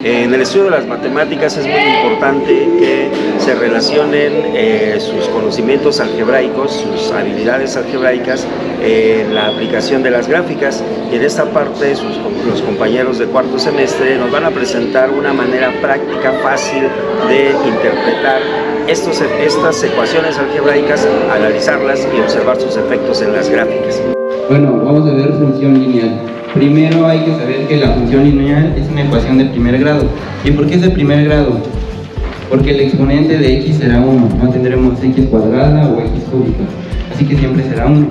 En el estudio de las matemáticas es muy importante que se relacionen sus conocimientos algebraicos, sus habilidades algebraicas, la aplicación de las gráficas, y en esta parte los compañeros de cuarto semestre nos van a presentar una manera práctica, fácil de interpretar estas ecuaciones algebraicas, analizarlas y observar sus efectos en las gráficas. Bueno, vamos a ver función lineal. Primero hay que saber que la función lineal es una ecuación de primer grado. ¿Y por qué es de primer grado? Porque el exponente de x será 1, no tendremos x cuadrada o x cúbica, así que siempre será 1.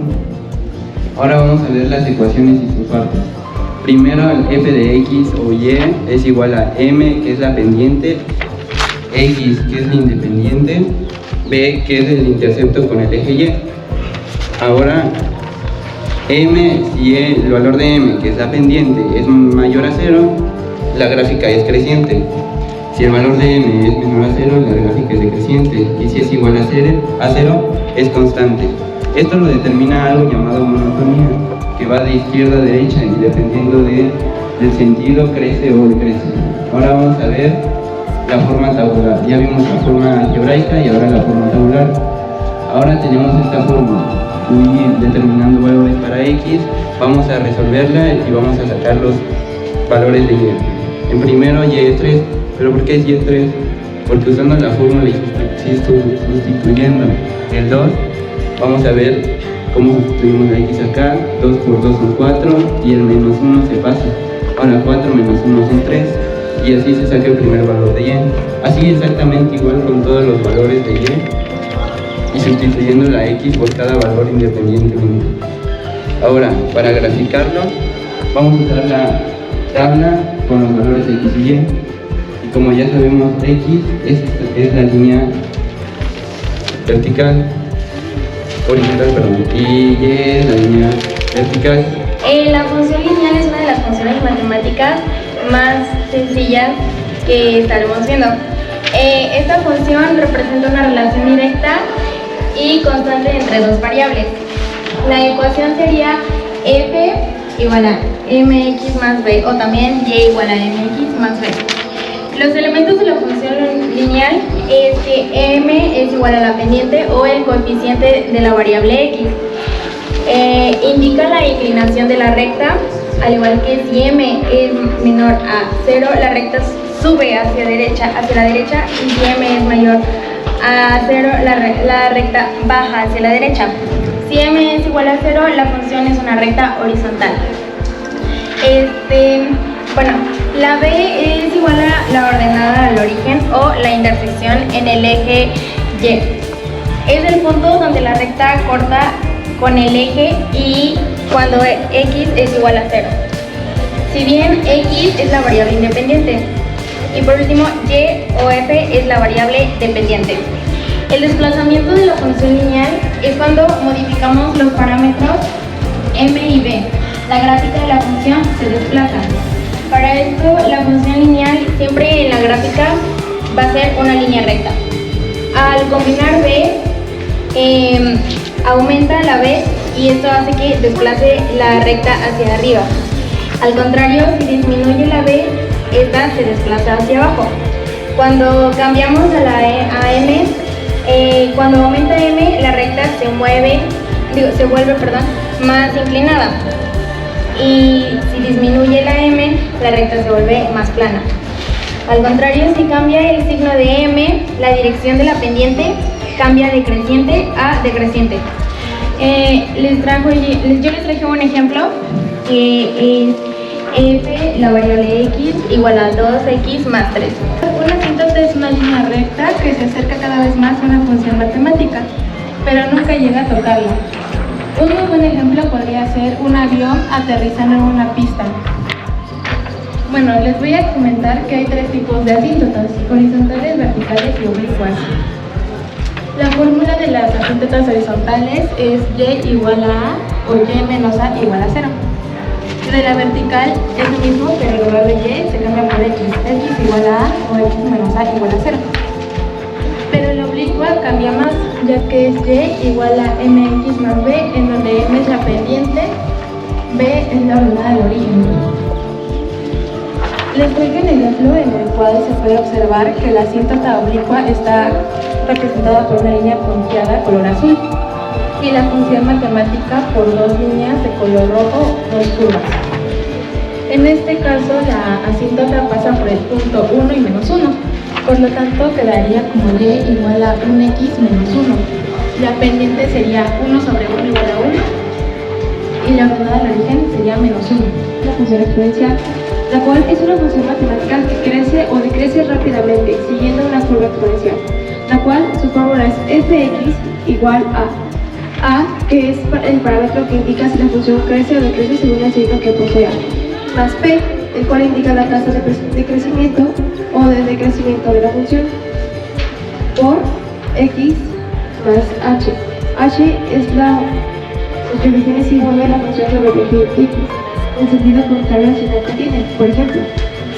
Ahora vamos a ver las ecuaciones y sus partes. Primero, el f de x o y es igual a m, que es la pendiente, x, que es la independiente, b, que es el intercepto con el eje y. Ahora, m, si el valor de m, que es la pendiente, es mayor a 0, la gráfica es creciente. Si el valor de m es menor a 0, la gráfica es decreciente. Y si es igual a 0, es constante. Esto lo determina algo llamado monotonía, que va de izquierda a derecha y dependiendo del sentido crece o decrece. Ahora vamos a ver la forma tabular. Ya vimos la forma algebraica y ahora la forma tabular. Ahora tenemos esta forma. Y determinando valores para x, vamos a resolverla y vamos a sacar los valores de y. En primero y es 3, ¿pero por qué es y es 3? Porque usando la fórmula y sustituyendo el 2, vamos a ver cómo sustituimos la x acá. 2 por 2 son 4 y el menos 1 se pasa. Ahora 4 menos 1 son 3 y así se saca el primer valor de y. Así exactamente igual con todos los valores de y sustituyendo la x por cada valor independientemente. Ahora, para graficarlo, vamos a usar la tabla con los valores de x y y. Y como ya sabemos, x es la línea vertical, horizontal, perdón, y y es la línea vertical. La función lineal es una de las funciones matemáticas más sencillas que estaremos viendo. Esta función representa una relación directa y constante entre dos variables. La ecuación sería f igual a mx más b, o también y igual a mx más b. Los elementos de la función lineal es que m es igual a la pendiente o el coeficiente de la variable x. Indica la inclinación de la recta, al igual que si m es menor a 0, la recta sube hacia la derecha, y si m es mayor a 0, la recta baja hacia la derecha. Si m es igual a 0, la función es una recta horizontal. Bueno, la b es igual a la ordenada al origen o la intersección en el eje y. Es el punto donde la recta corta con el eje y cuando x es igual a 0. Si bien x es la variable independiente. Y por último, y o f es la variable dependiente. El desplazamiento de la función lineal es cuando modificamos los parámetros m y b. La gráfica de la función se desplaza. Para esto, la función lineal siempre en la gráfica va a ser una línea recta. Al combinar b, aumenta la b y esto hace que desplace la recta hacia arriba. Al contrario, si disminuye la b, esta se desplaza hacia abajo. Cuando cambiamos a m, cuando aumenta m, la recta se vuelve más inclinada. Y si disminuye la m, la recta se vuelve más plana. Al contrario, si cambia el signo de m, la dirección de la pendiente cambia de creciente a decreciente. Yo les traje un ejemplo que es f, la variable x, igual a 2x más 3. Una asíntota es una línea recta que se acerca cada vez más a una función matemática, pero nunca llega a tocarla. Un muy buen ejemplo podría ser un avión aterrizando en una pista. Bueno, les voy a comentar que hay tres tipos de asíntotas: horizontales, verticales y oblicuas. La fórmula de las asíntotas horizontales es y igual a a o y menos a igual a 0. De la vertical es lo mismo, pero en lugar de y se cambia por x igual a o x menos a igual a 0. Pero la oblicua cambia más, ya que es y igual a mx más b, en donde m es la pendiente, b es la ordenada del origen. Les traigo un ejemplo en el cual se puede observar que la asíntota oblicua está representada por una línea punteada color azul y la función matemática por dos líneas de color rojo, dos curvas. En este caso, la asíntota pasa por el punto 1 y menos 1, por lo tanto quedaría como y igual a 1x menos 1. La pendiente sería 1 sobre 1 igual a 1 y la ordenada del origen sería menos 1. La función exponencial, la cual es una función matemática que crece o decrece rápidamente siguiendo una curva exponencial, la cual su fórmula es fx igual a, que es el parámetro que indica si la función crece o decrece según el signo que posea, más p, el cual indica la tasa de crecimiento o de decrecimiento de la función, por x más h. H es la multiplicación exigua de la función sobre el eje x, en sentido contrario al signo que tiene. Por ejemplo,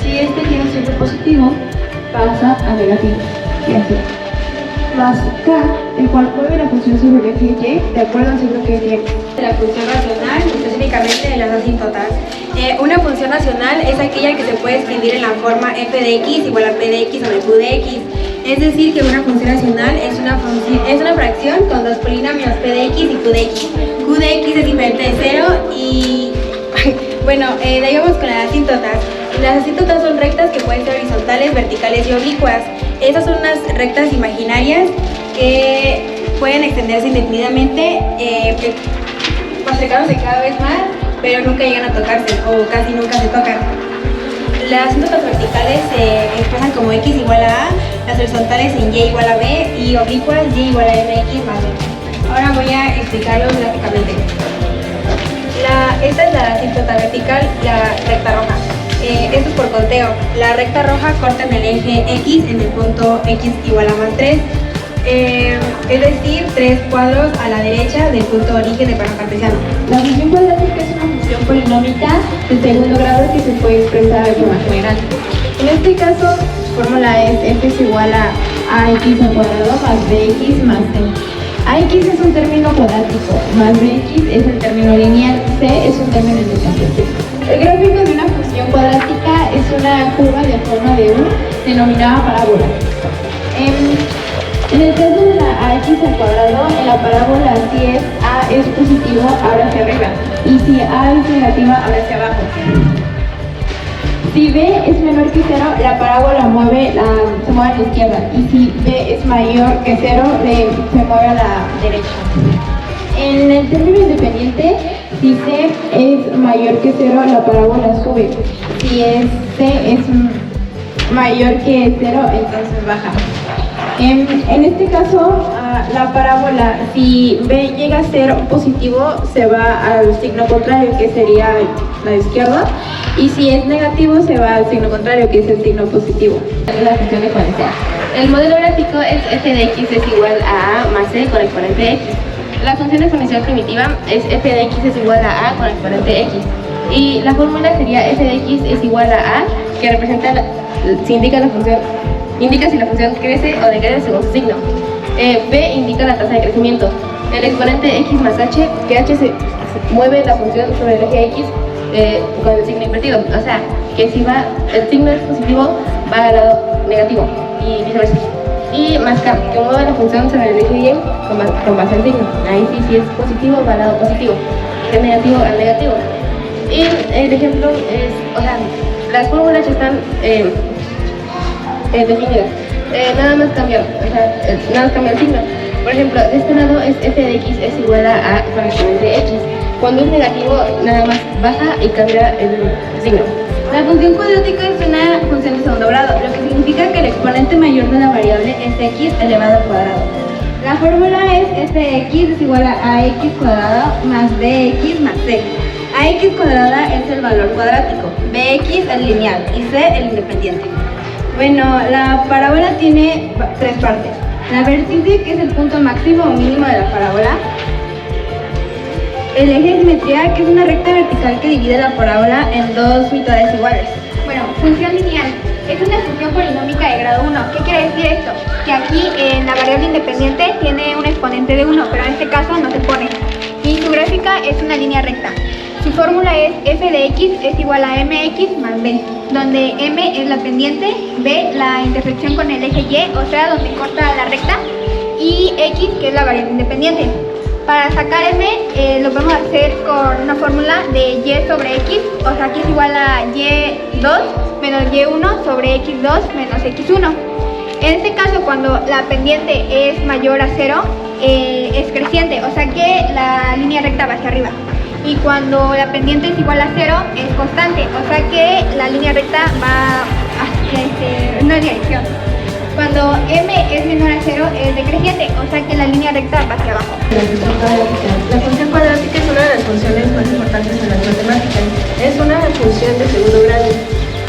si este tiene un signo positivo, pasa a negativo, y así. Más k, el cual mueve la función sobre el eje y de acuerdo al signo que tiene. La función racional, específicamente de las asíntotas. Una función racional es aquella que se puede escribir en la forma f de x igual a p de x sobre q de x. Es decir, que una función racional es una fracción con dos polinomios, p de x y q de x. Q de x es diferente de 0 y... bueno, de ahí vamos con las asíntotas. Las asíntotas son rectas que pueden ser horizontales, verticales y oblicuas. Estas son unas rectas imaginarias que pueden extenderse indefinidamente, acercándose cada vez más, pero nunca llegan a tocarse o casi nunca se tocan. Las asíntotas verticales se expresan como x igual a a, las horizontales en y igual a b y oblicuas y igual a mx más b. Ahora voy a explicarlos gráficamente. Esta es la asíntota vertical, la recta roja. Esto es por conteo. La recta roja corta en el eje x en el punto x igual a más 3. Es decir, 3 cuadros a la derecha del punto origen del plano cartesiano. La función cuadrática es una función polinómica de segundo grado que se puede expresar de forma general. En este caso, su fórmula es f es igual a ax al cuadrado más bx más c. Ax es un término cuadrático, más bx es el término lineal, c es un término independiente. El gráfico de una función cuadrática es una curva de forma de U denominada parábola. En el caso de la ax al cuadrado, en la parábola si es a es positivo, ahora hacia arriba, y si a es negativa, ahora hacia abajo. Si b es menor que 0, la parábola se mueve a la izquierda, y si b es mayor que 0, se mueve a la derecha. En el término independiente, si c es mayor que 0, la parábola sube. Si c es mayor que 0, entonces baja. En este caso, la parábola, si b llega a ser positivo, se va al signo contrario, que sería la izquierda, y si es negativo, se va al signo contrario, que es el signo positivo. La función exponencial. El modelo gráfico es f de x es igual a a más c con exponente x. La función exponencial primitiva es f de x es igual a con exponente x. Y la fórmula sería f de x es igual a, que representa, indica si la función crece o decrece según su signo. B indica la tasa de crecimiento. El exponente x más h, que h se mueve la función sobre el eje x con el signo invertido. O sea, que si el signo es positivo, va al lado negativo y viceversa. Y más k, que mueve la función sobre el eje y con base al signo. Ahí sí, si es positivo, va al lado positivo. Si es negativo, al negativo. Y el ejemplo es, las fórmulas están definidas. Nada más cambia el signo. Por ejemplo, de este lado es f de x es igual a con exponente x. Cuando es negativo, nada más baja y cambia el signo. La función cuadrática es una función de segundo grado, lo que significa que el exponente mayor de la variable es x elevado al cuadrado. La fórmula es f de x es igual a ax cuadrado más bx más c. Ax cuadrada es el valor cuadrático, bx el lineal y c el independiente. Bueno, la parábola tiene tres partes. La vértice, que es el punto máximo o mínimo de la parábola. El eje de simetría, que es una recta vertical que divide la parábola en dos mitades iguales. Bueno, función lineal. Es una función polinómica de grado 1. ¿Qué quiere decir esto? Que aquí en la variable independiente tiene un exponente de 1, pero en este caso no se pone. Y su gráfica es una línea recta. Su fórmula es f de x es igual a mx más b. donde M es la pendiente, B la intersección con el eje Y, o sea, donde corta la recta, y X, que es la variable independiente. Para sacar M lo podemos hacer con una fórmula de Y sobre X, o sea, que es igual a Y2 menos Y1 sobre X2 menos X1. En este caso, cuando la pendiente es mayor a 0, es creciente, o sea que la línea recta va hacia arriba. Y cuando la pendiente es igual a 0, es constante, o sea que la línea recta va hacia una dirección. Cuando M es menor a 0, es decreciente, o sea que la línea recta va hacia abajo. La función cuadrática es una de las funciones más importantes en las matemáticas. Es una función de segundo grado.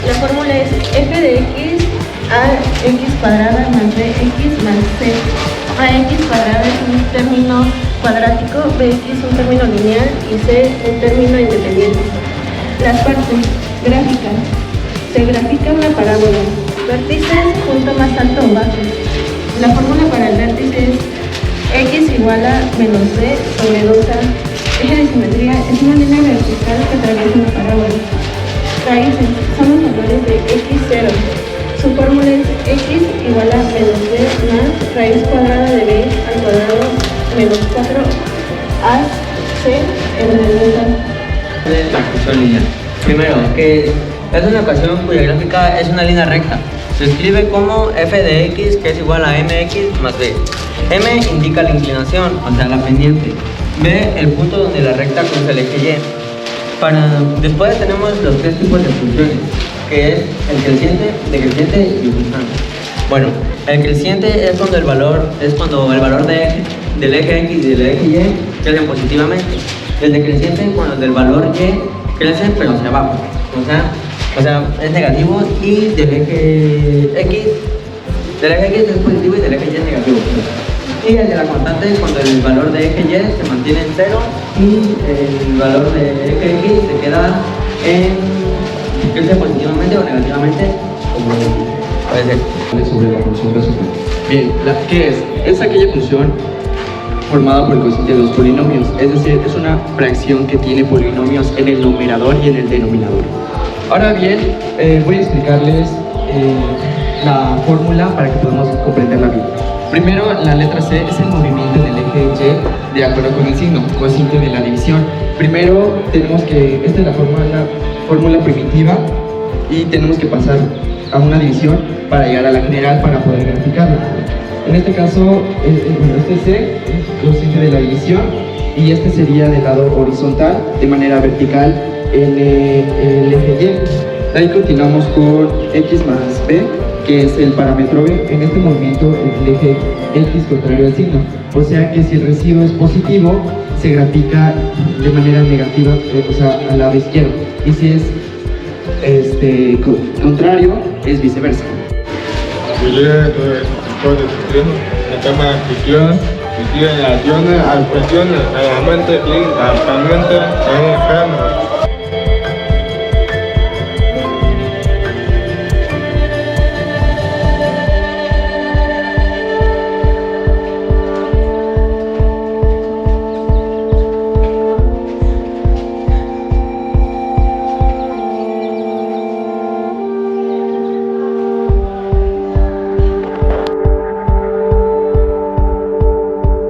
La fórmula es f de x a x cuadrada más bx más c. Ax cuadrada es un término cuadrático, bx un término lineal y c un término independiente. Las partes gráficas. Se grafica una parábola. Vértices, punto más alto o bajo. La fórmula para el vértice es x igual a menos b sobre 2a. Eje de simetría es una línea vertical que atraviesa una parábola. Raíces son los valores de x0. Su fórmula es x igual a menos b más raíz cuadrada de b al cuadrado menos 4ac en el De la función lineal. Primero, que es una ecuación cuya gráfica es una línea recta. Se escribe como f de x, que es igual a mx más b. M indica la inclinación, o sea, la pendiente. B, el punto donde la recta cruza el eje y. Después tenemos los tres tipos de funciones, que es el creciente, decreciente y constante. Bueno, el creciente es cuando el valor del eje x y del eje y crecen positivamente. El decreciente es cuando el valor y crece pero hacia abajo. O sea, es negativo, y del eje X es positivo y del eje Y es negativo. Y el de la constante es cuando el valor de eje Y se mantiene en 0 y el valor de eje X se queda en crece positivamente o negativamente, como puede ser. Sobre la función resultante. Bien, ¿qué es? Es aquella función formada por el cociente de dos polinomios, es decir, es una fracción que tiene polinomios en el numerador y en el denominador. Ahora bien, voy a explicarles la fórmula para que podamos comprenderla bien. Primero, la letra C es el movimiento en el eje Y de acuerdo con el signo, cociente de la división. Primero tenemos que, esta es la fórmula primitiva, y tenemos que pasar a una división para llegar a la general para poder graficarla. En este caso, este C es cociente de la división, y este sería del lado horizontal, de manera vertical en el eje Y. De ahí continuamos con X más B, que es el parámetro B. En este movimiento el eje X contrario al signo, o sea que si el residuo es positivo se grafica de manera negativa, o sea, al lado izquierdo, y si es contrario es viceversa. El tema de acciones, expresiones, realmente y actualmente en